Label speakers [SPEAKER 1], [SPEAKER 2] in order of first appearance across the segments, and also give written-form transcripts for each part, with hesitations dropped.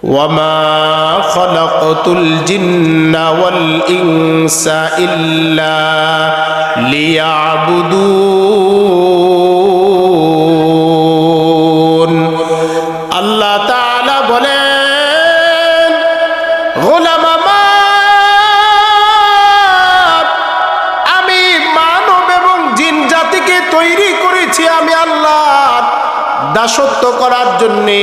[SPEAKER 1] وما خلقت الجن والإنس إلا ليعبدون আল্লাহ তাআলা বলেন গোলাম আমার, আমি মানব এবং জিন জাতিকে তৈরি করেছি আমি আল্লাহর দাসত্ব করার জন্যে,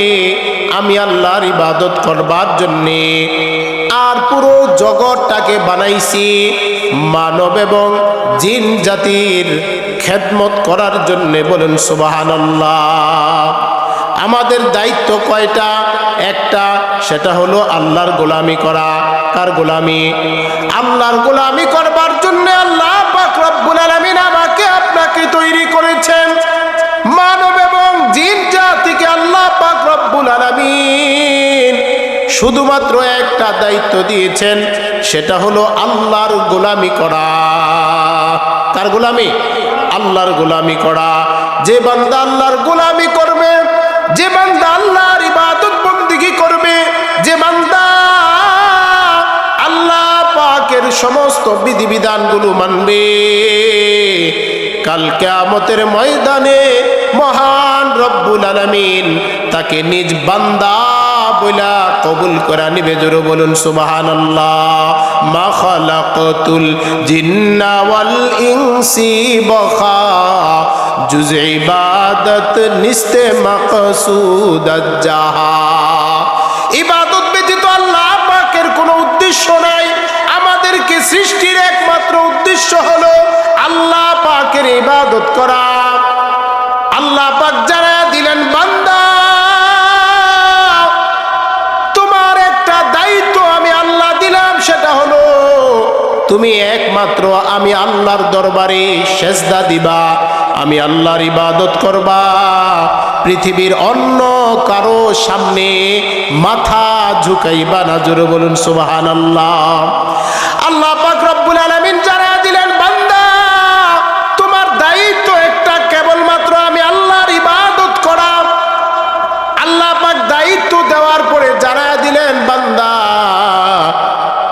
[SPEAKER 1] আমি আল্লাহর ইবাদত করবার জন্যে। আর পুরো জগৎটাকে বানাইছি মানব এবং জিন জাতির খেদমত করার জন্যে। বলেন সুবহানাল্লাহ। আমাদের দায়িত্ব কয়টা? একটা, সেটা হলো আল্লাহর গোলামি করা। কার গোলামি? আল্লাহর গোলামি করবার জন্য আল্লাহ পাক রব্বুল আলামিন আমাকে আপনাকে তৈরি করেছেন। মানব এবং জিন জাতিকে আল্লাহ পাক রব্বুল আলামিন শুধুমাত্র একটা দায়িত্ব দিয়েছেন, সেটা হলো আল্লাহর গোলামি করা। কার গোলামি? আল্লাহর গোলামি করা। যে বান্দা আল্লাহর গোলামি করবে, যে বান্দা আল্লাহর ইবাদত বন্দেগী করবে, যে বান্দা আল্লাহ পাকের সমস্ত বিধিবিধানগুলো মানবে, কাল কিয়ামতের ময়দানে মহান রব্বুল আলামিন তাকে নিজ বান্দা বইলা কবুল করা নিবে। জোরে বলুন সুবহানাল্লাহ। মা খালাকাতুল জিন্না ওয়াল ইনসি বখা জুজ ইবাদত নিস্তে মাকসুদাত জাহা। ইবাদত ব্যতীত আল্লাহ পাকের কোনো উদ্দেশ্য নাই। আমাদেরকে সৃষ্টির একমাত্র উদ্দেশ্য হলো আল্লাহ পাকের ইবাদত করা। আল্লাহ পাক জানায়া দিলেন, বান্দা তোমার একটা দায়িত্ব আমি আল্লাহ দিলাম, সেটা হলো তুমি একমাত্র আমি আল্লাহর দরবারে সেজদা দিবা, আমি আল্লাহর ইবাদত করবা। পৃথিবীর অন্য কারো সামনে মাথা ঝুঁকাইবা না। জোরে বলুন সুবহানাল্লাহ। আল্লাহ পাক রব্বুল আলামিন জানায়া দিলেন, বান্দা তোমার দায়িত্ব একটা, কেবলমাত্র আমি আল্লাহর ইবাদত করা। আল্লাহ পাক দায়িত্ব দেওয়ার পরে জানায়া দিলেন, বান্দা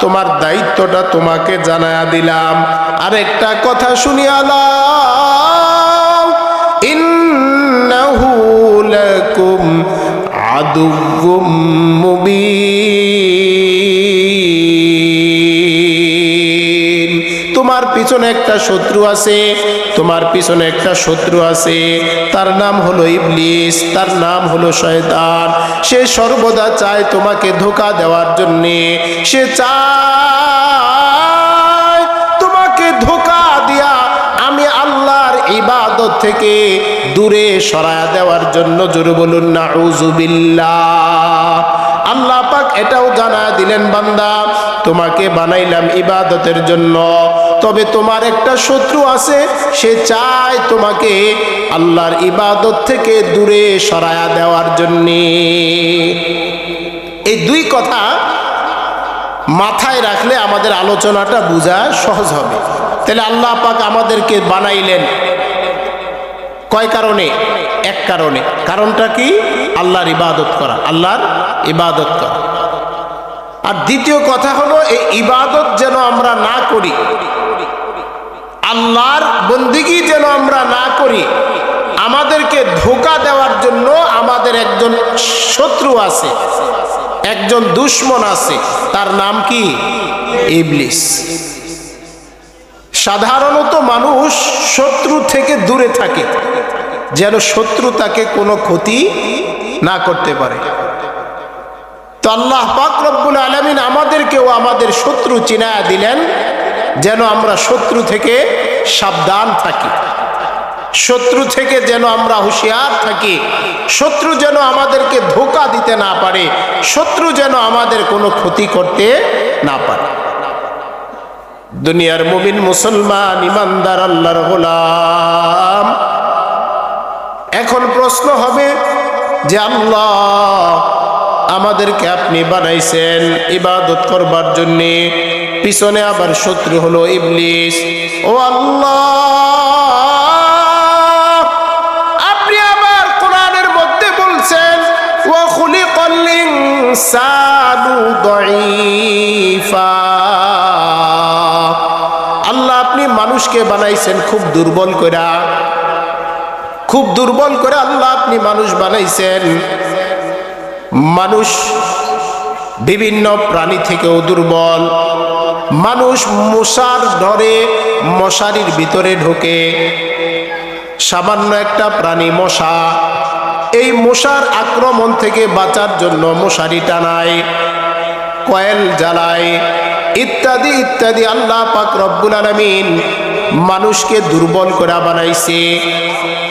[SPEAKER 1] তোমার দায়িত্বটা তোমাকে জানায়া দিলাম। আরেকটা কথা শুনিয়া নাও, ইন্নাহু লাকুম আদুউম মুবিন। তোমার পিছনে একটা শত্রু আছে, তোমার পিছনে একটা শত্রু আছে, তার নাম হলো ইবলিস, তার নাম হলো শয়তান। সে সর্বদা চায় তোমাকে ধোঁকা দেওয়ার জন্যে, সে চায় তোমাকে ধোঁকা দিয়া আমি আল্লাহর ইবাদত থেকে দূরে সরায়া দেওয়ার জন্য। জোরে বলুন নাউযুবিল্লাহ। আল্লাহ পাক এটাও জানা দিলেন, বান্দা তোমাকে বানাইলাম ইবাদতের জন্য, তবে তোমার একটা শত্রু আছে, সে চায় তোমাকে আল্লাহর ইবাদত থেকে দূরে সরায়া দেওয়ার জন্য। এই দুই কথা মাথায় রাখলে আমাদের আলোচনাটা বোঝা সহজ হবে। তাহলে আল্লাহ পাক আমাদেরকে বানাইলেন কয় কারণে? এক কারণে। কারণটা কি? আল্লাহর ইবাদত করা, আল্লাহর ইবাদত করা। আর দ্বিতীয় কথা হলো এই ইবাদত যেন আমরা না করি, আল্লাহর বন্দেগী যেন আমরা না করি, আমাদেরকে ধোঁকা দেওয়ার জন্য আমাদের একজন শত্রু আছে, একজন দুশমন আছে। তার নাম কি? ইবলিস। সাধারণত মানুষ শত্রু থেকে দূরে থাকে, যেন শত্রু তাকে কোনো ক্ষতি না করতে পারে। তো আল্লাহ পাক রব্বুল আলামিন আমাদেরকেও আমাদের শত্রু চিনায়া দিলেন, যেন আমরা শত্রু থেকে সাবধান থাকি, শত্রু থেকে যেন আমরা হুঁশিয়ার থাকি, শত্রু যেন আমাদেরকে ধোঁকা দিতে না পারে, শত্রু যেন আমাদের কোনো ক্ষতি করতে না পারে। দুনিয়ার মুমিন মুসলমান ইমানদার আল্লাহর গোলাম, এখন প্রশ্ন হবে যে আল্লাহ আমাদেরকে আপনি বানাইছেন ইবাদত করবার জন্যে, পিছনে আবার শত্রু হলো ইবলিস। ও আল্লাহ, আপনি আবার কোরআনের মধ্যে বলছেন ওয়া খুলিকাল ইনসানু দাঈফা। আল্লাহ আপনি মানুষকে বানাইছেন খুব দুর্বল কইরা, খুব দুর্বল করে আল্লাহ আপনি মানুষ বানাইছেন। মানুষ বিভিন্ন প্রাণী থেকেও দুর্বল। মানুষ মশার ডরে মশারির ভিতরে ঢোকে। সামান্য একটা প্রাণী মশা, এই মশার আক্রমণ থেকে বাঁচার জন্য মশারি টানায়, কয়েল জ্বালায়, ইত্যাদি ইত্যাদি। আল্লাহ পাক রব্বুল আলামিন মানুষকে দুর্বল করে বানাইছে।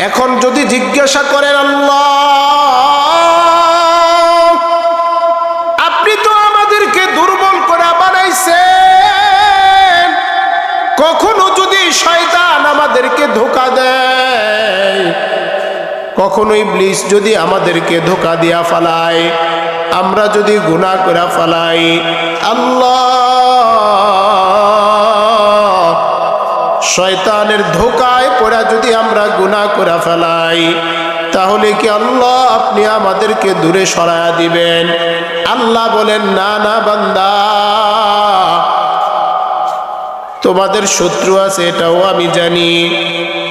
[SPEAKER 1] এখন যদি জিজ্ঞাসা করেন আল্লাহ আপনি তো আমাদেরকে দুর্বল করে বানাইছেন, কখনো যদি শয়তান আমাদেরকে ধোঁকা দেয়, কখনো ইবলিস যদি আমাদেরকে ধোঁকা দিয়া ফালায়, আমরা যদি গুনাহ করে ফালাই, আল্লাহ শয়তানের ধোঁকায় পড়া যদি আমরা গুনাহ করে ফেলাই, তাহলে কি আল্লাহ আপনি আমাদেরকে দূরে সরায়া দিবেন? আল্লাহ বলেন, না না বান্দা, তোমাদের শত্রু আছে এটাও আমি জানি,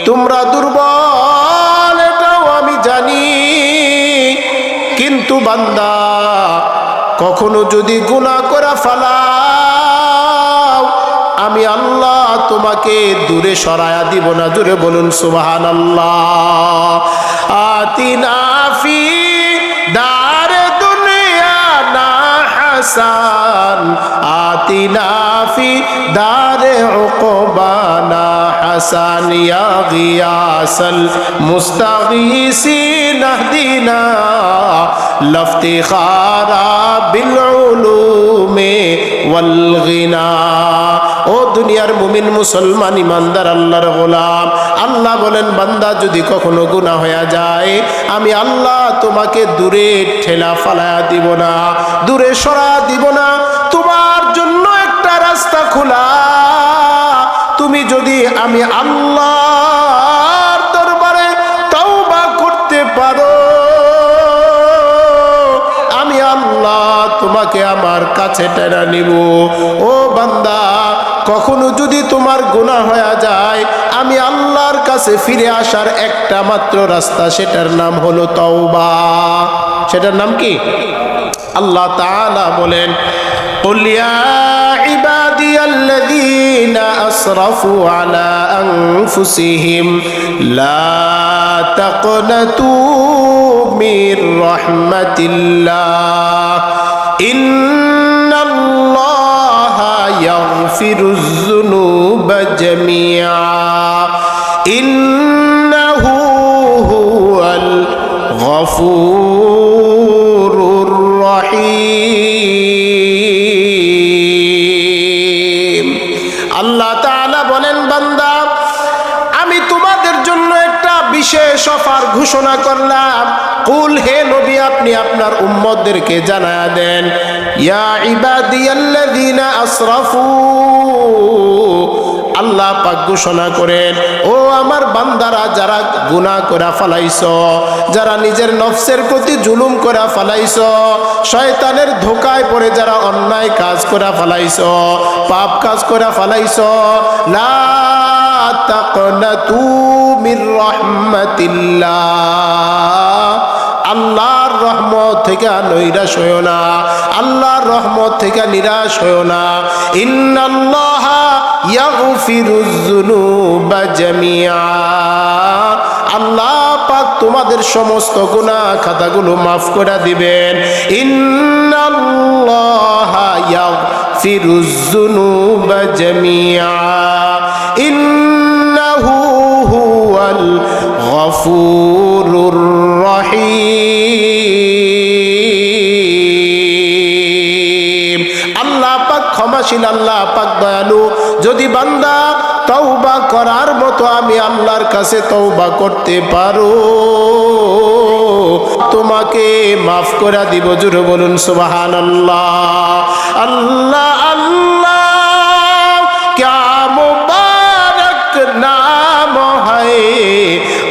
[SPEAKER 1] তোমরা দুর্বল এটাও আমি জানি, কিন্তু বান্দা কখনো যদি গুনাহ করে ফেলাও, আমি আল্লাহ তোমাকে দূরে সরায়া দিব না। জোরে বলুন সুবহানাল্লাহ। আতিনা ফি দারে দুনিয়া না হাসান, আতিনা ফি দারে উকবানা হাসান, ইয়া গিয়াসাল মুস্তাগীসিন আহদিনা লাফতিখারা বিল উলুমে ওয়াল গিনা। ও দুনিয়ার মুমিন মুসলমান ইমানদার আল্লাহর গোলাম, আল্লাহ বলেন বান্দা যদি কখনো গুনাহ হয়ে যায়, আমি আল্লাহ তোমাকে দূরে ঠেলা ফালায়া দিব না, দূরে সরা দিব না। তোমার জন্য একটা রাস্তা খোলা, তুমি যদি আমি আল্লাহর দরবারে তওবা করতে পারো, আমি আল্লাহ তোমাকে আমার কাছে টেনে নিব। ও বান্দা, কখনো যদি তোমার গুনাহ হয়ে যায়, আমি আল্লাহর কাছে ফিরে আসার একটা মাত্র রাস্তা, সেটার নাম হলো তওবা। সেটার নাম কি? আল্লাহ তাআলা বলেন, কুল ইয়া ইবাদিয়াল্লাযীনা আসরাফু আলা আনফুসিহিম লা তাকনাতু মির রাহমাতিল্লাহ ইন্নাল্লাহা ইয়াগফিরুয যুনুবা জামিআ ইন্নাহু হুয়াল গফুরুর রহিম। আল্লাহ তাআলা বলেন, বান্দা আমি তোমাদের জন্য একটা বিশেষ অফার ঘোষণা করলাম। কুল, হে নবী আপনি আপনার উম্মতদেরকে জানায়া দেন, ইয়া ইবাদিয়াল্লাযীনা আসরাফু, আল্লাহ পাক ঘোষণা করেন, ও আমার বান্দারা যারা গুনাহ করে ফেলাইছো, যারা নিজের নফসের প্রতি জুলুম করে ফেলাইছো, শয়তানের ধোঁকায় পড়ে যারা অন্যায় কাজ করে ফেলাইছো, পাপ কাজ করে ফেলাইছো, লা তাকনাতু মির রাহমাতিল্লাহ, আল্লাহর রহমত থেকে নৈরাশ হইও না, আল্লাহর রহমত থেকে নিরাশ হইও না। ইন্নাল্লাহা ইয়াগফিরুয যুনুবা জামিআ, আল্লাহ পাক তোমাদের সমস্ত গুনাহ খাতাগুলো মাফ করে দিবেন। ইন্নাল্লাহা ইয়াগফিরুয যুনুবা জামিআ ইন্নাহু হুয়াল গফুরুর রহিম। আল্লাহ পাক ক্ষমাশীল, আল্লাহ পাক দয়ালু। যদি বান্দা তওবা করার মতো আমি আল্লাহর কাছে তওবা করতে পারো, তোমাকে মাফ করে দিব। জোরে বলুন সুবহানাল্লাহ। আল্লাহ আল্লাহ क्या मुबारक नाम है,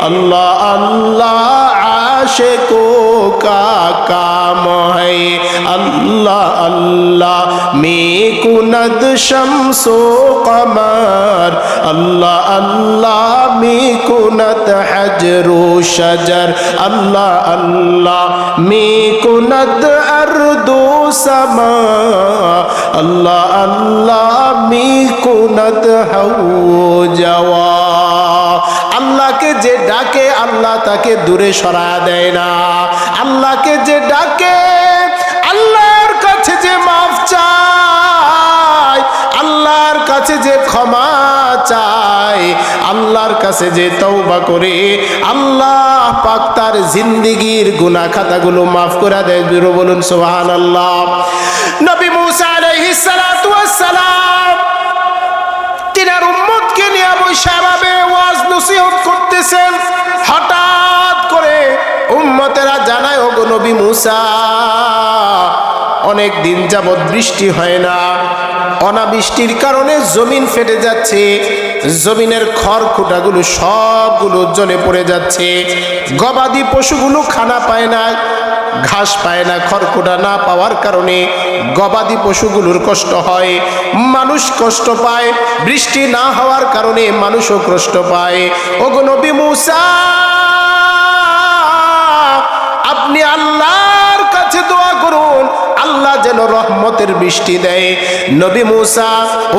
[SPEAKER 1] अल्लाह अल्लाह आशिकों का काम है, আল্লাহ আল্লাহ মে কুনদ শামসো কমর আল্লাহ আল্লাহ মে কুনত হজরু শজর আল্লাহ আল্লাহ মে কুনত আরদু সমা আল্লাহ আল্লাহ মে কুনত হউ জওয়া আল্লাহকে যে ডাকে আল্লাহ তাকে দূরে সরা দেয় না আল্লাহকে যে ডাকে আল্লাহর কাছে যে মাফ চায় আল্লাহর কাছে যে ক্ষমা চায় আল্লাহর কাছে যে তওবা করে আল্লাহ পাক তার জিন্দেগীর গুনাহ খাতাগুলো মাফ করে দেয় জোরে বলুন সুবহানাল্লাহ নবী মুসা আলাইহিস সালাতু ওয়াস সালাম তিনার উম্মতকে নিয়ে বৈশাভাবে ওয়াজ নসিহত করতেছেন হঠাৎ করে উম্মতেরা জানায় ওগো নবী মুসা অনেক দিন যাবত বৃষ্টি হয় না অনাবৃষ্টির কারণে জমিন ফেটে যাচ্ছে জমিনের খড়কুটাগুলো সবগুলো জ্বলে পড়ে যাচ্ছে গবাদি পশুগুলো খানা পায় না ঘাস পায় না খড়কুটা না পাওয়ার কারণে গবাদি পশুগুলোর কষ্ট হয় মানুষ কষ্ট পায় বৃষ্টি না হওয়ার কারণে মানুষও কষ্ট পায় ওগো নবী মুসা আপনি আল্লাহর কাছে দোয়া করুন আল্লাহ যেন রহমতের বৃষ্টি দেয় নবী মুসা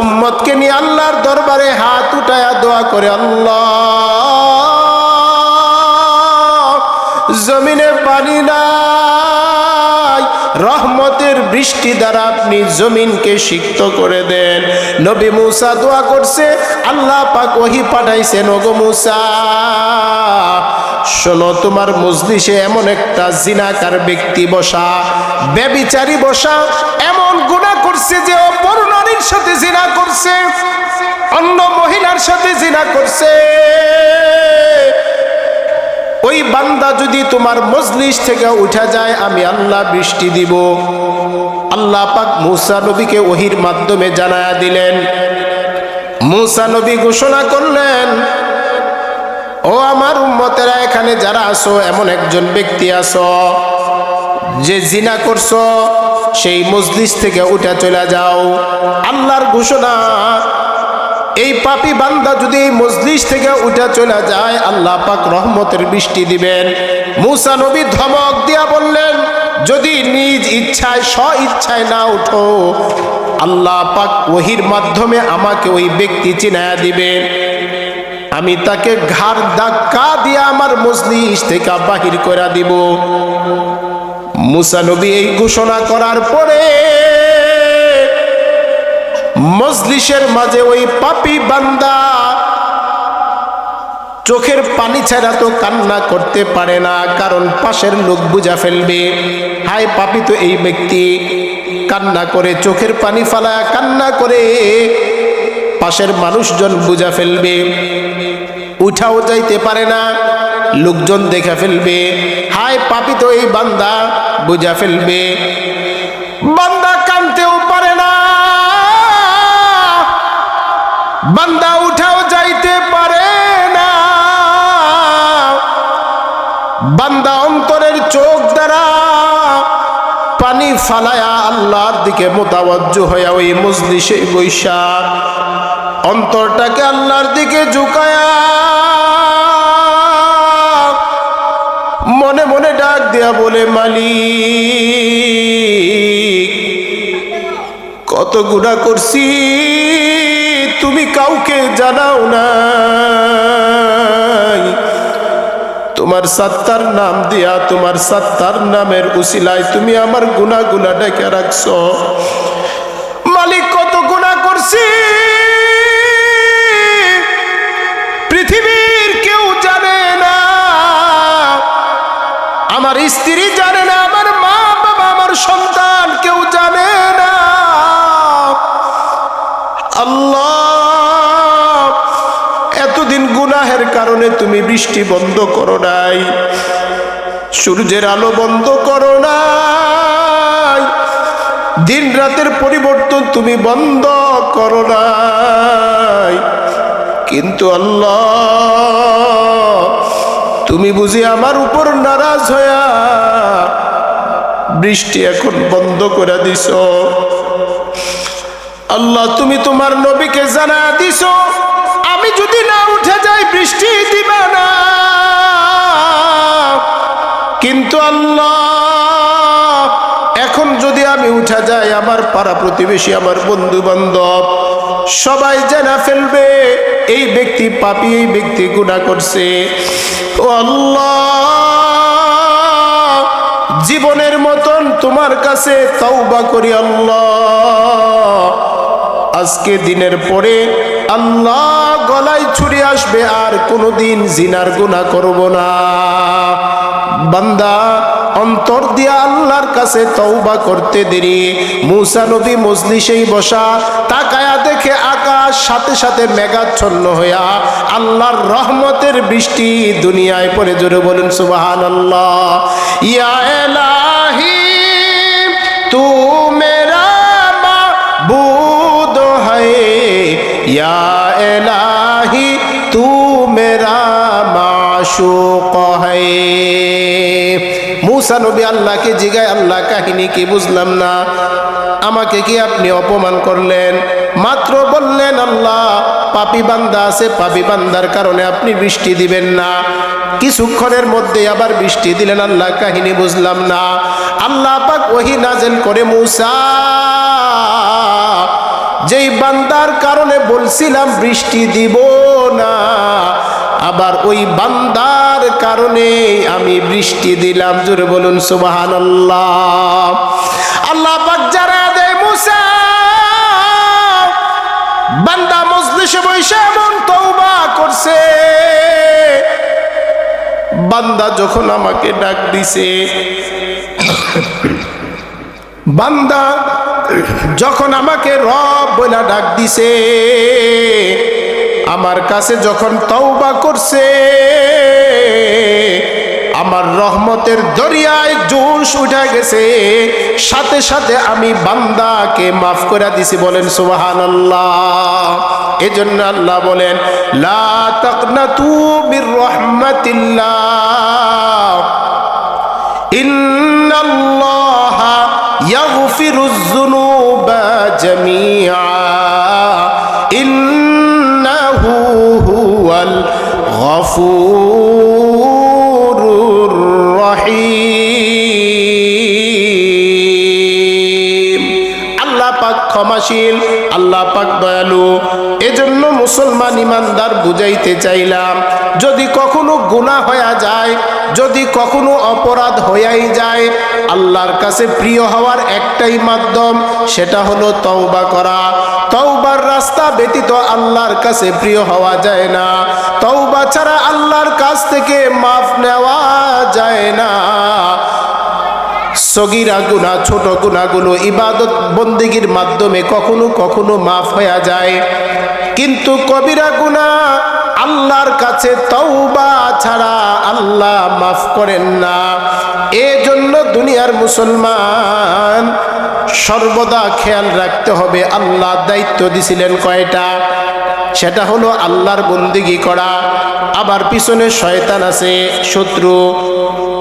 [SPEAKER 1] উম্মতকে নিয়ে আল্লাহর দরবারে হাত উঠায়া দোয়া করে আল্লাহ জমিনে পানি নাই রহমতের বৃষ্টি দ্বারা আপনি জমিনকে সিক্ত করে দেন নবী মুসা দোয়া করছে আল্লাহ পাক ওহী পাঠাইছেন ওগো মুসা শোনো তোমার মজলিসে এমন একটা জিনাকার ব্যক্তি বসা ব্যভিচারী বসা এমন গুনাহ করছে যে অপর নারীর সাথে জিনা করছে অন্য মহিলার সাথে জিনা করছে ওই বান্দা যদি তোমার মজলিস থেকে উঠা যায় আমি আল্লাহ বৃষ্টি দিব আল্লাহ পাক মুসা নবীকে ওহীর মাধ্যমে জানায়া দিলেন মুসা নবী ঘোষণা করলেন ও আমার উম্মতেরা এখানে যারা আছো এমন একজন ব্যক্তি আছো যে জিনা করছো সেই মজলিস থেকে উঠা চলে যাও আল্লাহর ঘোষণা এই পাপী বান্দা যদি এই মজলিস থেকে উঠা চলে যায় আল্লাহ পাক রহমতের বৃষ্টি দিবেন মুসা নবী ধমক দিয়া বললেন যদি নিজ ইচ্ছায় স্ব ইচ্ছায় না উঠো আল্লাহ পাক ওহীর মাধ্যমে আমাকে ওই ব্যক্তি চিনায়া দিবেন আমি তাকে ঘাড় ধাক্কা দিয়ে আমার মজলিস থেকে বাহির করে দিব মুসা নবী এই ঘোষণা করার পরে মজলিসের মাঝে ওই পাপী বান্দা চোখের পানি ছাড়া তো কান্না করতে পারে না কারণ পাশের লোক বুঝা ফেলবে হায় পাপী তো এই ব্যক্তি কান্না করে চোখের পানি ফালায়া কান্না করে পাশের মানুষজন বুঝা ফেলবে উঠাও যাইতে পারে না লোকজন দেখা ফেলবে হায় পাপী তো এই বান্দা বুঝা ফেলবে বান্দা কানতেও পারে না বান্দা উঠাও যাইতে পারে না বান্দা অন্তরের চোখ দ্বারা পানি ফালায়া আল্লাহর দিকে মোতাওয়াজ্জু হইয়া ওই মজলিসে বৈশা অন্তরটাকে আল্লাহর দিকে ঝুঁকায়া মনে মনে ডাক দিয়া বলে মালিক কত গুনাহ করছি তুমি কাউকে জানাও নাই তোমার সত্তার নাম দিয়া তোমার সত্তার নামের উসিলায় তুমি আমার গুনাহগুলা ঢেকে রাখছো মালিক কত গুনাহ করছি পৃথিবীর কেউ জানে না আমার স্ত্রী জানে না আমার মা বাবা আমার সন্তান কেউ জানে না আল্লাহ এতদিন গুনাহের কারণে তুমি বৃষ্টি বন্ধ করো নাই সূর্যের আলো বন্ধ করো নাই দিন রাতের পরিবর্তন তুমি বন্ধ করো নাই কিন্তু আল্লাহ তুমি বুঝি আমার উপর নারাজ হইয়া বৃষ্টি এখন বন্ধ করে দিছো। আল্লাহ তুমি তোমার নবীকে জানা দিছো আমি যদি না উঠে যাই বৃষ্টি দিবা না। কিন্তু আল্লাহ এখন যদি আমি উঠে যাই আমার পাড়া প্রতিবেশী আমার বন্ধু বান্ধব সবাই জানা ফেলবে এই ব্যক্তি পাপী, এই ব্যক্তি গুনাহ করছে। ও আল্লাহ জীবনের মতন তোমার কাছে তওবা করি আল্লাহ, আজকে দিনের পরে আল্লাহ গলায় ছুরি আসবে আর কোনোদিন জিনার গুনাহ করব না। বান্দা অন্তর দিয়া আল্লাহর কাছে তওবা করতে দেরি। মূসা নবী মজলিসেই বসা, তাকায়া দেখে আকাশ সাথে সাথে মেঘাচ্ছন্ন হইয়া আল্লাহর রহমতের বৃষ্টি দুনিয়ায় পড়ে। জোরে বলুন সুবহানাল্লাহ। ইয়া ইলাহি তু মেরা মাবুদ হ্যায়, ইয়া ইলাহি তু মেরা মাশুক হ্যায়। মূসা নবী আল্লাহকে জিগায়, আল্লাহ কাহিনী কি বুঝলাম না, আমাকে কি আপনি অপমান করলেন? মাত্র বললেন আল্লাহ পাপী বান্দা আছে, পাপী বান্দার কারণে আপনি বৃষ্টি দিবেন না। কিছুক্ষণের মধ্যে আবার বৃষ্টি দিলেন, আল্লাহ কাহিনী বুঝলাম না। আল্লাহ পাক ওহী নাযিল করে, মূসা যেই বান্দার কারণে বলছিলাম বৃষ্টি দিব না, আবার ওই বান্দার কারণে আমি বৃষ্টি দিলাম। জোরে বলুন সুবহানাল্লাহ। আল্লাহ পাক যারা দেয় মূসা বান্দা মজলিসে বসে এমন তওবা করছে। বান্দা যখন আমাকে ডাক দিছে, বান্দা যখন আমাকে রব বলে ডাক দিছে, আমার কাছে যখন তওবা করছে, আমার রহমতের দরিয়ায় জোশ উঠে গেছে, সাথে সাথে আমি বান্দাকে মাফ করে দিছি। বলেন সুবহানাল্লাহ। এজন্য আল্লাহ বলেন লা তাকনাতু মির রাহমাতিল্লাহ ইন্নাল্লাহা ইয়াগফিরুয যুনুবা জামিআ ইন্নাহু হুয়াল গফুরুর রহিম। আল্লাহ পাক ক্ষমাশীল, আল্লাহ পাক দয়ালু। এজন্য মুসলমান ইমানদার বুঝাইতে চাইলাম, যদি কখনো গুনাহ হয়ে যায়, যদি কখনো অপরাধ হয়েই যায়, আল্লাহর কাছে প্রিয় হওয়ার একটাই মাধ্যম, সেটা হলো তওবা করা। তওবার রাস্তা ব্যতীত আল্লাহর কাছে প্রিয় হওয়া যায় না। তওবা ছাড়া আল্লাহর কাছ থেকে মাফ নেওয়া যায় না। সগীরা গুনাহ, ছোট গুনাহগুলো ইবাদত বন্দেগীর মাধ্যমে কখনো কখনো মাফ হয়ে যায়, কিন্তু কবিরা গুনাহ আল্লাহর কাছে তওবা ছাড়া আল্লাহ মাফ করেন না। এজন্য দুনিয়ার মুসলমান সর্বদা খেয়াল রাখতে হবে, আল্লাহ দায়িত্ব দিছিলেন কয়টা? সেটা হলো আল্লাহর বন্দেগী করা। আবার পিছনে শয়তান আছে, শত্রু।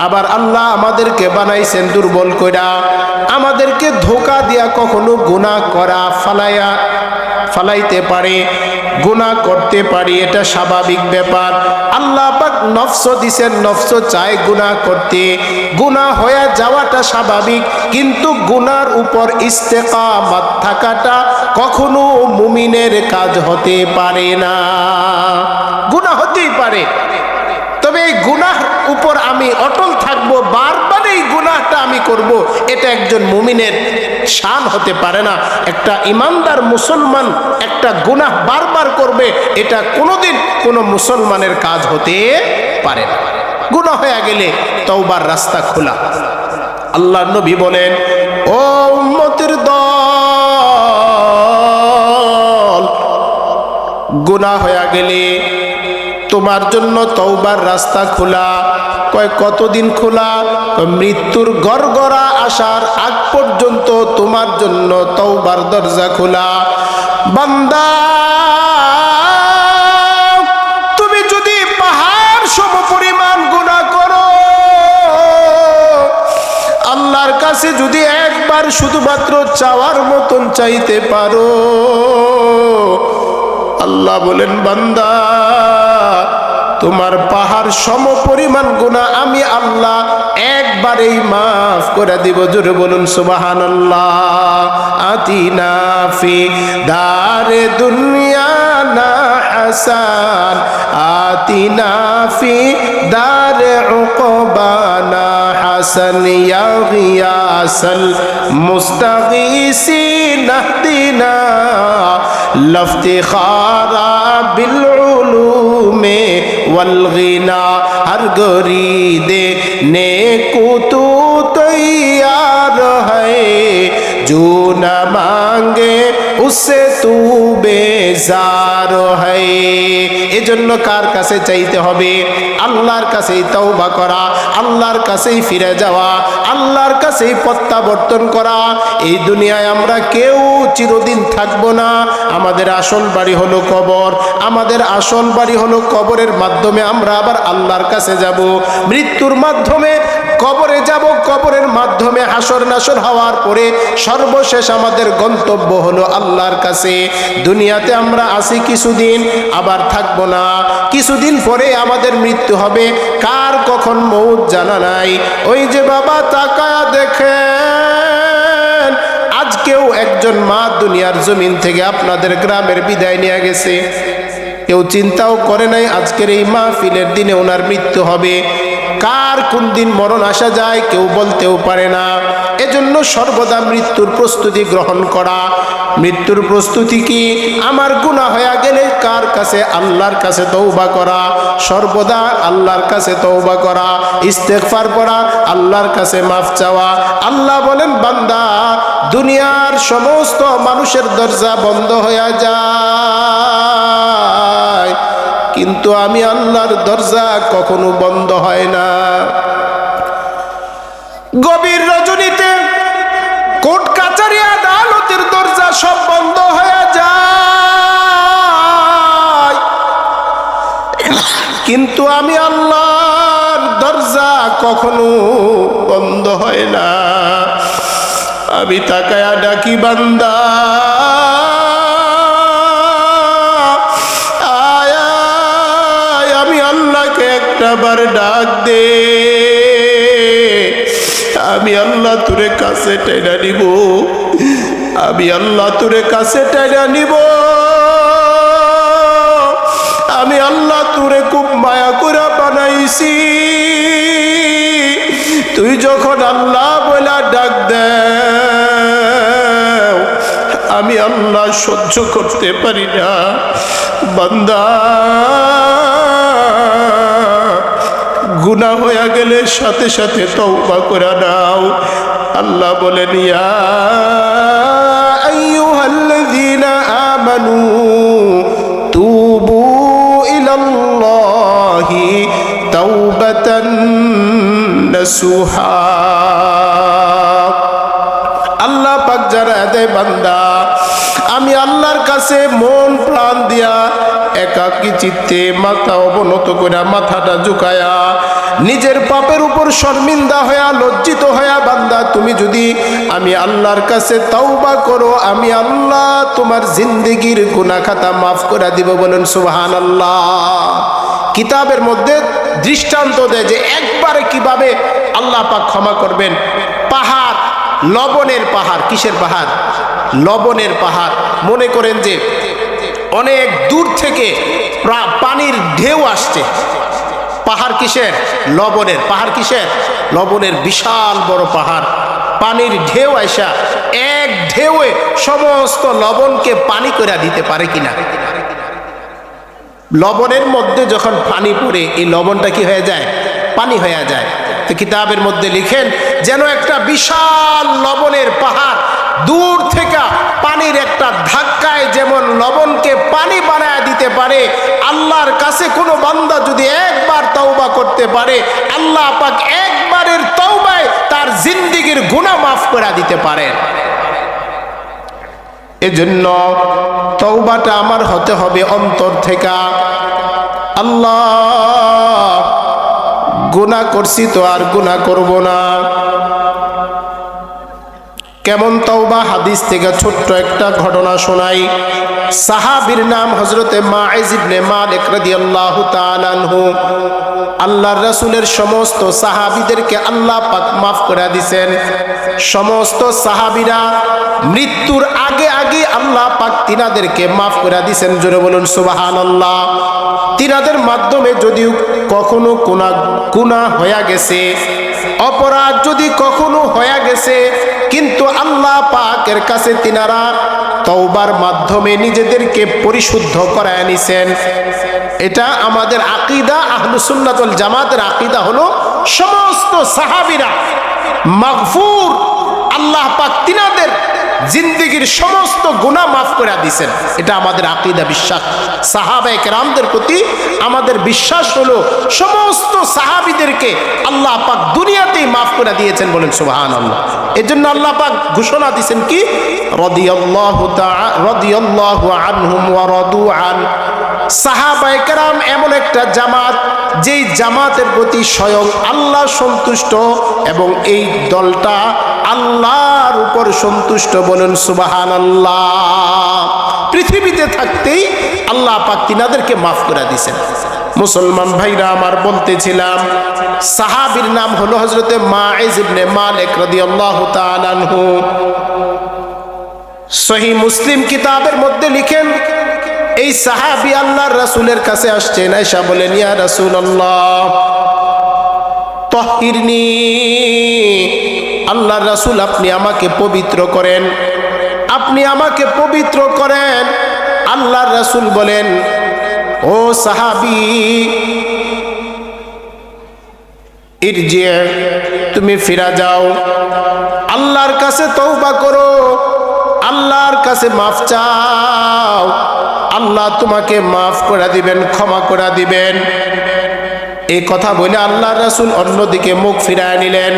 [SPEAKER 1] আবার আল্লাহ আমাদেরকে বানাইছেন দুর্বল কইরা, আমাদেরকে ধোঁকা দিয়া কখনো গুনাহ করা ফালাইতে পারে, গুনাহ করতে পারি, এটা স্বাভাবিক ব্যাপার। আল্লাহ পাক নফস দিছেন, নফস চায় গুনাহ করতে, গুনাহ হয়ে যাওয়াটা স্বাভাবিক, কিন্তু গুনার উপর ইস্তেকামাত থাকাটা কখনো মুমিনের কাজ হতে পারে না। গুনাহ হতেই পারে, তবে এই গুনাহ উপর আমি অটল থাকবো, বারবার এই গুনাহটা আমি করব, এটা একজন মুমিনের শান হতে পারে না। একটা ইমানদার মুসলমান একটা গুনাহ বারবার করবে, এটা কোনোদিন কোনো মুসলমানের কাজ হতে পারে না। গুনাহ হয়ে গেলে তওবার রাস্তা খোলা। আল্লাহর নবী বলেন, ও উম্মতের দল, গুনাহ হয়ে গেলে তোমার জন্য তওবার রাস্তা খোলা। কয় কতদিন খোলা? মৃত্যুর গড়গড়া আসার আগ পর্যন্ত তোমার জন্য তওবার দরজা খোলা। বান্দা তুমি যদি পাহাড় সমপরিমাণ গুনাহ করো, আল্লাহর কাছে কাছে যদি একবার শুধুমাত্র চাওয়ার মতন চাইতে পারো, আল্লাহ বলেন বান্দা তোমার পাহাড় সম পরিমাণ গুনাহ আমি আল্লাহ একবারেই মাফ করে দিব। জোরে বলুন সুবহানাল্লাহ। আতিনা ফি দারে দুনিয়া না হাসান, আতিনা ফি দারে উকবানা হাসান, ইয়া গিয়াসাল মুস্তাগীসিন আহদিনা লফতিখারা বিল উলুমে वल गिना, हर गरीदे नेको तू तैयार है, जो न मांगे उससे तू बेजार है। এজন্য কার কাছে চাইতে হবে? আল্লাহর কাছেই তওবা করা, আল্লাহর কাছেই ফিরে যাওয়া, আল্লাহর কাছেই প্রত্যাবর্তন করা। এই দুনিয়ায় আমরা কেউ চিরদিন থাকবো না। আমাদের আসল বাড়ি হলো কবর, আমাদের আসল বাড়ি হলো কবরের মাধ্যমে আমরা আবার আল্লাহর কাছে যাব। মৃত্যুর মাধ্যমে কবরে যাব, কবরের মাধ্যমে হাসর নাসর হওয়ার পরে সর্বশেষ আমাদের গন্তব্য হলো আল্লাহর কাছে। দুনিয়াতে আমরা আছি কিছুদিন, আবার থাকবো না। কিছুদিন পরে আমাদের মৃত্যু হবে, কার কখন মৌত জানা নাই। ওই যে বাবা তাকায়া দেখেন, আজকেও একজন মা দুনিয়ার জমিন থেকে আপনাদের গ্রামের বিদায় নিয়ে গেছে। কেউ চিন্তাও করে নাই আজকের এই মাহফিলের দিনে ওনার মৃত্যু হবে। কার কোন দিন মরণ আসা যায় কেউ বলতেও পারে না। এজন্য সর্বদা মৃত্যুর প্রস্তুতি গ্রহণ করা। মৃত্যুর প্রস্তুতি কি? আমার গুনাহ হয়ে গেলে কার কাছে? আল্লাহর কাছে তওবা করা, সর্বদা আল্লাহর কাছে তওবা করা, ইস্তেগফার করা, আল্লাহর কাছে মাফ চাওয়া। আল্লাহ বলেন বান্দা দুনিয়ার সমস্ত মানুষের দরজা বন্ধ হয়ে যায়, কিন্তু আমি আল্লাহর দরজা কখনো বন্ধ হয় না। গভীর রজনীতে কোর্ট কাচারি আদালতের দরজা সব বন্ধ হয়ে যায়, কিন্তু আমি আল্লাহর দরজা কখনো বন্ধ হয় না। আমি তাকায়া ডাকি বান্দা একটাবার ডাক দে, আমি আল্লাহ তোরে কাছে টেনে নিব, আমি আল্লাহ তোরে কাছে টেনে নিব। আমি আল্লাহ তোরে খুব মায়া করে বানাইছি। তুই যখন আল্লাহ বলে ডাক দে, আমি আল্লাহ সহ্য করতে পারি না। বান্দা গুনাহ হয়ে গেলে সাথে সাথে তওবা করে নাও। আল্লাহ বলেন ইয়া আইয়ুহাল্লাযীনা আমানু তুবু ইলাল্লাহি তাওবাতান নাসুহা। আল্লাহ পাক যারা দেয় বান্দা আমি আল্লাহর কাছে মন প্রাণ দিয়া একাকী চিত্তে মাথা অবনত করে মাথাটা ঝুঁকায়া নিজের পাপের উপর শর্মিন্দা হইয়া লজ্জিত হইয়া বান্দা তুমি যদি আমি আল্লাহর কাছে তওবা করো, আমি আল্লাহ তোমার জিন্দেগির গুনাহ খাতা মাফ করে দিব। বলেন সুবহানাল্লাহ। কিতাবের মধ্যে দৃষ্টান্ত দেয় যে একবারে কিভাবে আল্লাহ পাক ক্ষমা করবেন। পাহাড়, লবণের পাহাড়। কিসের পাহাড়? লবণের পাহাড়। মনে করেন যে অনেক দূর থেকে পানির ঢেউ আসছে। পাহাড় কিসের? লবণের। পাহাড় কিসের? লবণের। বিশাল বড় পাহাড়। পানির ঢেউ আইসা এক ঢেউয়ে সমস্ত লবণকে পানি করে দিতে পারে কিনা? লবণের মধ্যে যখন পানি পড়ে এই লবণটা কি হয়ে যায়? পানি হয়ে যায়। তো কিতাবের মধ্যে লিখেন যেন একটা বিশাল লবণের পাহাড় দূর থেকে পানির একটা ধাক্কায় যেমন লবণকে পানি বানায় দিতে পারে, আল্লাহর কাছে কোনো বান্দা যদি একবার তওবা করতে পারে আল্লাহ পাক একবারের তওবায় তার জিন্দেগির গুনাহ মাফ করে দিতে পারেন। এজন্য তওবাটা আমার হতে হবে অন্তর থেকে। আল্লাহ গুনাহ করছি তো আর গুনাহ করব না। কেমন তওবা? হাদিস থেকে ছোট্ট একটা ঘটনা শোনাই। সাহাবীর নাম হযরতে মাইজ ইবনে মালিক রাদিয়াল্লাহু তাআলা আনহু। আল্লাহর রাসূলের সমস্ত সাহাবীদেরকে আল্লাহ পাক মাফ করে দিয়েছেন। সমস্ত সাহাবীরা মৃত্যুর আগে আগে আল্লাহ পাক তিনাদেরকে মাফ করে দিয়েছেন। জোরে বলুন সুবহানাল্লাহ। তিনাদের মাধ্যমে যদিও কখনো গুনাহ হয়ে গেছে, অপরাধ যদি কখনো হয়ে গেছে, কিন্তু আল্লাহ পাকের কাছে তিনারা তওবার মাধ্যমে নিজেদেরকে পরিশুদ্ধ করায় নিছেন। এটা আমাদের আকীদা, আহলুস সুন্নাত ওয়াল জামাতের আকীদা হলো সমস্ত সাহাবীরা মাগফুর, আল্লাহ পাক তিনাদের জিন্দেগীর সমস্ত গুনাহ মাফ করে দিয়েছেন। এটা আমাদের আকীদা, বিশ্বাস। সাহাবায়ে কেরামদের প্রতি আমাদের বিশ্বাস হলো সমস্ত সাহাবীদেরকে আল্লাহ পাক দুনিয়াতেই মাফ করে দিয়েছেন। বলেন সুবহানাল্লাহ। এজন্য আল্লাহ পাক ঘোষণা দিয়েছেন কি? রাদিয়াল্লাহু আনহুম ওয়া রাদু আন। সাহাবায়ে কেরাম এমন একটা জামাত, যেই জামাতের প্রতি স্বয়ং আল্লাহ সন্তুষ্ট এবং এই দলটা আল্লাহর উপর সন্তুষ্ট। বলেন সুবহানাল্লাহ। পৃথিবীতে থাকতেই আল্লাহ পাক তিনাদেরকে মাফ করে দিয়েছেন। মুসলমান ভাইরা আমার, বলতেছিলাম সাহাবীর নাম হলো হযরতে মাইজ ইবনে মালিক রাদিয়াল্লাহু তাআলা আনহু। সহিহ মুসলিম কিতাবের মধ্যে লিখেন, এই সাহাবী আল্লাহর রাসূলের কাছে আসছেন। আয়েশা বলেন, ইয়া রাসূলুল্লাহ তাহহিরনি, আল্লাহর রাসূল আপনি আমাকে পবিত্র করেন, আপনি আমাকে পবিত্র করেন। আল্লাহর রাসূল বলেন, ও সাহাবী, ইরজি, তুমি ফিরে যাও, আল্লাহর কাছে তওবা করো, আল্লাহর কাছে মাফ চাও, আল্লাহ তোমাকে মাফ করে দিবেন, ক্ষমা করে দিবেন। এই কথা বলে আল্লাহর রাসূল অন্যদিকে মুখ ফিরায় নিলেন।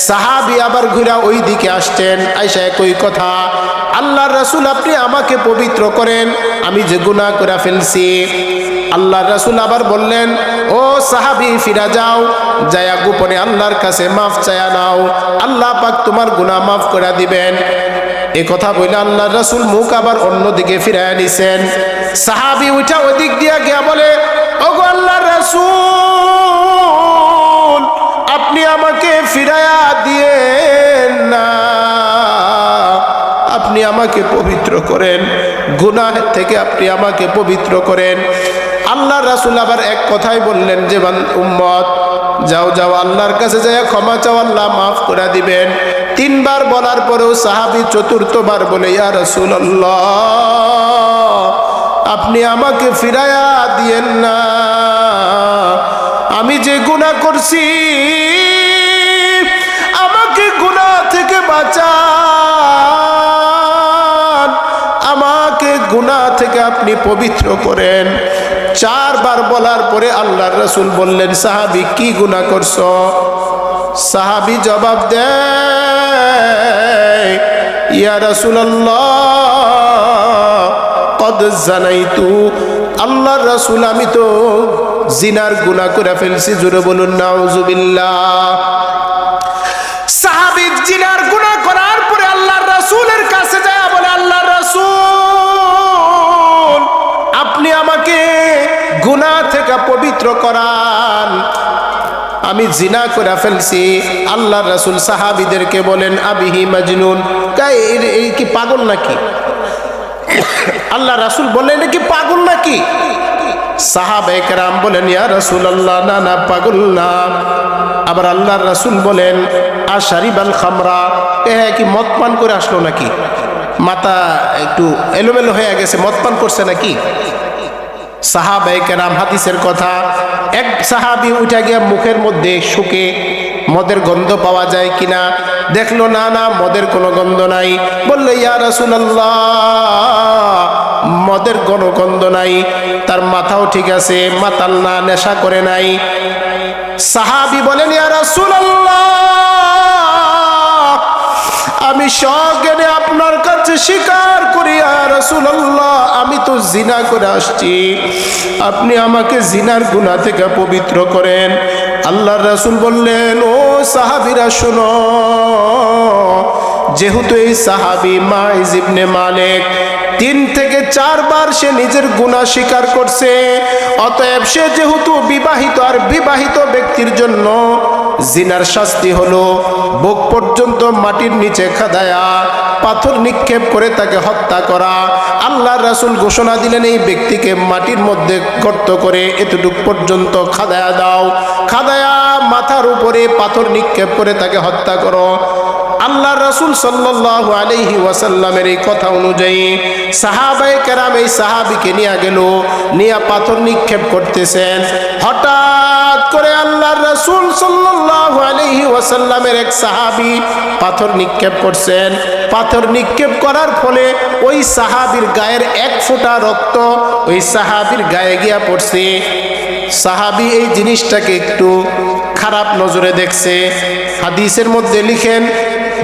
[SPEAKER 1] সাহাবী আবার ঘুরে ওই দিকে আসছেন। আয়েশা একই কথা, আল্লাহর রাসূল আপনি আমাকে পবিত্র করেন, আমি যে গুনাহ করে ফেলছি। আল্লাহর রাসূল আবার বললেন, ও সাহাবী ফিরে যাও, যায়া গোপনে আল্লাহর কাছে মাফ চায়া নাও, আল্লাহ পাক তোমার গুনাহ মাফ করে দিবেন। এই কথা বলে আল্লাহর রাসূল মুখ আবার অন্যদিকে ফিরায় নিছেন। সাহাবী উঠা ওই দিক দিয়া গিয়া বলে, ওগো আল্লাহর রাসূল, আপনি আমাকে ফিরায়া দিয়েন না, আপনি আমাকে পবিত্র করেন, গুনাহ থেকে আপনি আমাকে পবিত্র করেন। আল্লাহর রাসূল আবার এক কথাই বললেন যে, উম্মত যাও যাও, আল্লাহর কাছে যাইয়া ক্ষমা চাও, আল্লাহ মাফ করে দিবেন। তিনবার বলার পরেও সাহাবী চতুর্থবার বলে, ইয়া রাসূলুল্লাহ আপনি আমাকে ফিরায়া দিয়েন না, আমি যে গুনাহ করছি, আমাকে গুনাহ থেকে বাঁচান, আমাকে গুনাহ থেকে আপনি পবিত্র করেন। চারবার বলার পরে আল্লাহর রাসূল বললেন, সাহাবী কি গুনাহ করছো? সাহাবী জবাব দেয়, ইয়া রাসূলুল্লাহ কদ জানাইতু, আল্লাহর রাসূল আমি তো জিনার গুনাহ করে ফেলছি। জোরে বলুন নাউজুবিল্লাহ। সাহাবী জিনার গুনাহ করার পরে আল্লাহর রাসূলের কাছে যায় বলে, আল্লাহর রাসূল আপনি আমাকে গুনাহ থেকে পবিত্র করান, আমি জিনা করে ফেলছি। আল্লাহর রাসূল সাহাবীদেরকে বলেন, আবিহি মাজনুন, এই কি পাগল নাকি? আল্লাহ রাসূল বললেন, এটা কি পাগল নাকি? সাহাবায়ে কেরাম বলেন, ইয়া রাসূলুল্লাহ না না, পাগল না। আবার আল্লাহর রাসূল বলেন, আশারিবাল খামরা, কি মদ পান করে আসলো নাকি? মাথা একটু এলোমেলো হয়ে গেছে, মদ পান করছে নাকি? সাহাবায়ে কেরাম হাদিসের কথা, এক সাহাবী উঠে গিয়া মুখের মধ্যে শুকে মদের গন্ধ পাওয়া যায় কিনা দেখলো, না না মদের কোনো গন্ধ নাই। বলল, ইয়া রাসূলুল্লাহ মদের কোনো গন্ধ নাই, তার মাথাও ঠিক আছে, মাতাল না, নেশা করে নাই। সাহাবী বলেন, ইয়া রাসূলুল্লাহ আমি সজ্ঞানে আপনার কাছে স্বীকার করি, ইয়া রাসূলুল্লাহ আমি তো জিনা করে আসছি, আপনি আমাকে জিনার গুনাহ থেকে পবিত্র করেন। আল্লাহর রাসূল বললেন, ও সাহাবীরা শোনো, যেহেতু এই সাহাবী মাইজ ইবনে মালিক 3 থেকে 4 বার সে নিজের গুনাহ স্বীকার করছে, অতএব সে যেহেতু বিবাহিত, আর বিবাহিত ব্যক্তির জন্য জিনার শাস্তি হলো বুক পর্যন্ত মাটির নিচে খাদায়া পাথর নিক্ষেপ করে তাকে হত্যা করা। আল্লাহর রাসূল ঘোষণা দিলেন, এই ব্যক্তিকে মাটির মধ্যে গর্ত করে এতটুক পর্যন্ত খাদায়া দাও, খাদায়া মাথার উপরে পাথর নিক্ষেপ করে তাকে হত্যা করো। আল্লাহর রাসূল সাল্লাল্লাহু আলাইহি ওয়াসাল্লামের এই কথা অনুযায়ী সাহাবায়ে কেরাম এই সাহাবীকে নিয়ে গেল, নিয়ে পাথর নিক্ষেপ করতেছেন। হঠাৎ করে আল্লাহর রাসূল সাল্লাল্লাহু আলাইহি ওয়াসাল্লামের এক সাহাবী পাথর নিক্ষেপ করছেন। পাথর নিক্ষেপ করার ফলে ওই সাহাবীর গায়ের 1 ফোঁটা রক্ত ওই সাহাবীর গায়ে গিয়া পড়ছে। সাহাবী এই জিনিসটাকে একটু খারাপ নজরে দেখছে। হাদিসের মধ্যে লিখেন,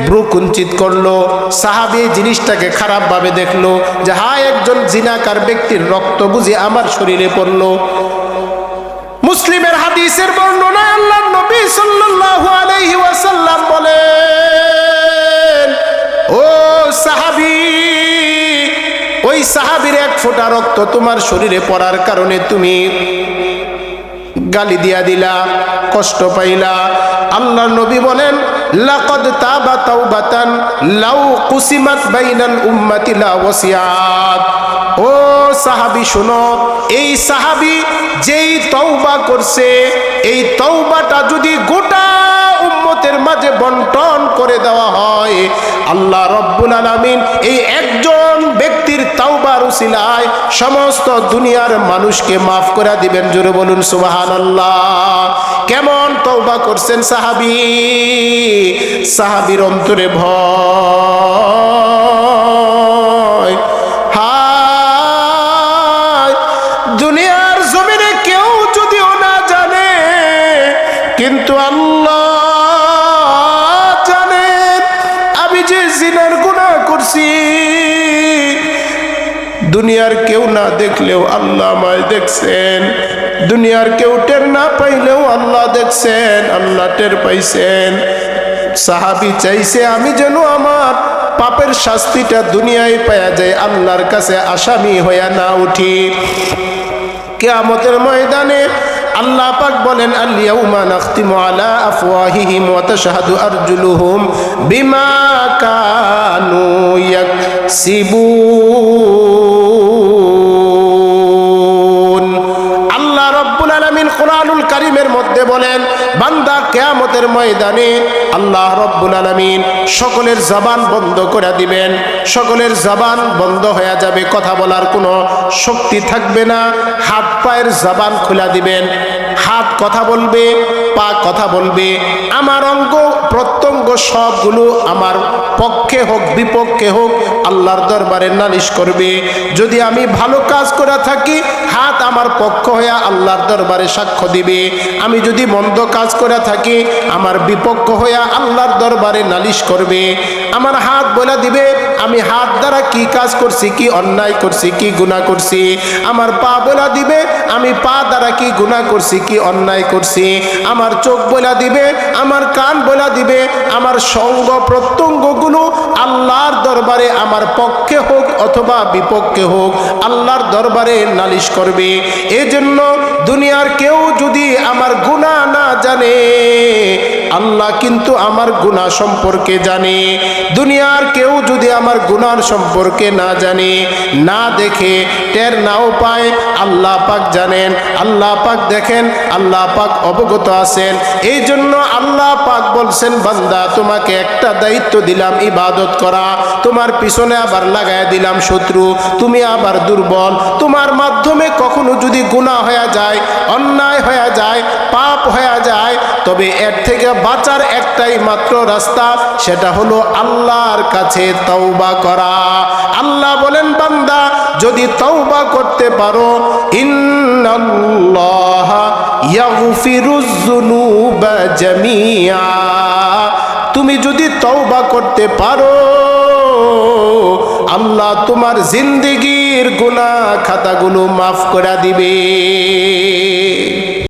[SPEAKER 1] ব্রু কুঞ্চিত করলো। সাহাবী এই জিনিসটাকে খারাপভাবে দেখলো যে হায়, একজন জিনাকার ব্যক্তির রক্ত বুঝি আমার শরীরে পড়লো। মুসলিমের হাদিসের বর্ণনা, আল্লাহর নবী সাল্লাল্লাহু আলাইহি ওয়াসাল্লাম বলেন, ও সাহাবী, ওই সাহাবীর 1 ফোঁটা রক্ত তোমার শরীরে পড়ার কারণে তুমি গালি দিয়া দিলা, কষ্ট পাইলা। আল্লাহর নবী বলেন, লাকাদ তাবা তাওবাতান লাউ কুসিমাত বাইনাল উম্মতি লা ওয়াসিআত। ও সাহাবী শোনো, এই সাহাবী যেই তওবা করছে, এই তওবাটা যদি গোটা উম্মতের মাঝে বন্টন করে দেওয়া হয়, আল্লাহ রব্বুল আলামিন এই একজন ব্যক্তির তওবার উসিলায় সমস্ত দুনিয়ার মানুষকে মাফ করে দিবেন। জোরে বলুন সুবহানাল্লাহ। কেমন তওবা করছেন সাহাবী? সাহাবীর অন্তরে ভয়, হায়, দুনিয়ার জমিনে কেউ যদিও না জানে, কিন্তু আল্লাহ জানেন আমি যে জিনার গুনাহ করছি। দুনিয়ার কেউ না দেখলেও আল্লাহ আমায় দেখছেন, দুনিয়ার কেউ টের না পাইলেও আল্লাহ দেখছেন, আল্লাহ টের পাইছেন। সাহাবী চাইছে আমি যেন আমার পাপের শাস্তিটা দুনিয়ায় পাওয়া যায়, আল্লাহর কাছে আসামি হইয়া না উঠি। কিয়ামতের ময়দানে আল্লাহ পাক বলেন, আল ইয়াউমা নাখতিমু আলা আফওয়াহিহিম ওয়া তাশহাদু আরজুলুহুম বিমা কানু ইয়াকসিবুন। আল্লাহ রাব্বুল আলামিন কোরআনুল কারীমের মধ্যে বলেন, বান্দা কিয়ামতের ময়দানে আল্লাহ রাব্বুল আলামিন সকলের জবান বন্ধ করে দিবেন, সকলের জবান বন্ধ হয়ে যাবে, কথা বলার কোনো শক্তি থাকবে না। হাত পায়ের জবান খোলা দিবেন, হাত কথা বলবে, পা কথা বলবে, আমার অঙ্গ প্রত্যঙ্গ সবগুলো আমার পক্ষে হোক বিপক্ষে হোক আল্লাহর দরবারে নালিশ করবে। যদি আমি ভালো কাজ করে থাকি, হাত আমার পক্ষ হয়ে আল্লাহর দরবারে সাক্ষ্য দিবে। আমি যদি মন্দ কাজ করে থাকি, আমার বিপক্ষ হয়ে আল্লাহর দরবারে নালিশ করবে। আমার হাত বলে দিবে আমি হাত দ্বারা কি কাজ করছি, কি অন্যায় করছি, কি গুনাহ করছি। আমার পা বলে দিবে আমি পা দ্বারা কি গুনাহ করছি, কি অন্যায় করছি। আমার চোখ বলে দিবে, আমার কান বলে দিবে, আমার সঙ্গ প্রত্যঙ্গগুলো আল্লাহর দরবারে আমার পক্ষে হোক অথবা বিপক্ষে হোক আল্লাহর দরবারে নালিশ করবে। এজন্য দুনিয়ার কেউ যদি আমার গুনাহ না জানে, আল্লাহ কিন্তু আমার গুনাহ সম্পর্কে জানে। দুনিয়ার কেউ যদি আমার গুনাহ সম্পর্কে না জানে, না দেখে, টের নাও পায়, আল্লাহ পাক জানেন, আল্লাহ পাক দেখেন, আল্লাহ পাক অবগত আছেন। এই জন্য আল্লাহ পাক বলছেন, বান্দা তোমাকে একটা দায়িত্ব দিলাম ইবাদত করা, তোমার পিছনে আবার লাগায় দিলাম শত্রু, তুমি আবার দুর্বল। তোমার মাধ্যমে কখনো যদি গুনাহ হয়ে যায়, অন্যায় হয়ে যায়, পাপ হয়ে যায়, তবে এর থেকে বাঁচার একটাই মাত্র রাস্তা, সেটা হলো আল্লাহর কাছে তওবা করা। আল্লাহ বলেন, বান্দা যদি তওবা করতে পারো, ইন্নাল্লাহা ইয়াগফিরুয যুনুবা জামিআ, তুমি যদি তওবা করতে পারো, আল্লাহ তোমার জিন্দেগীর গুনাহ খাতাগুলো মাফ করে দিবে।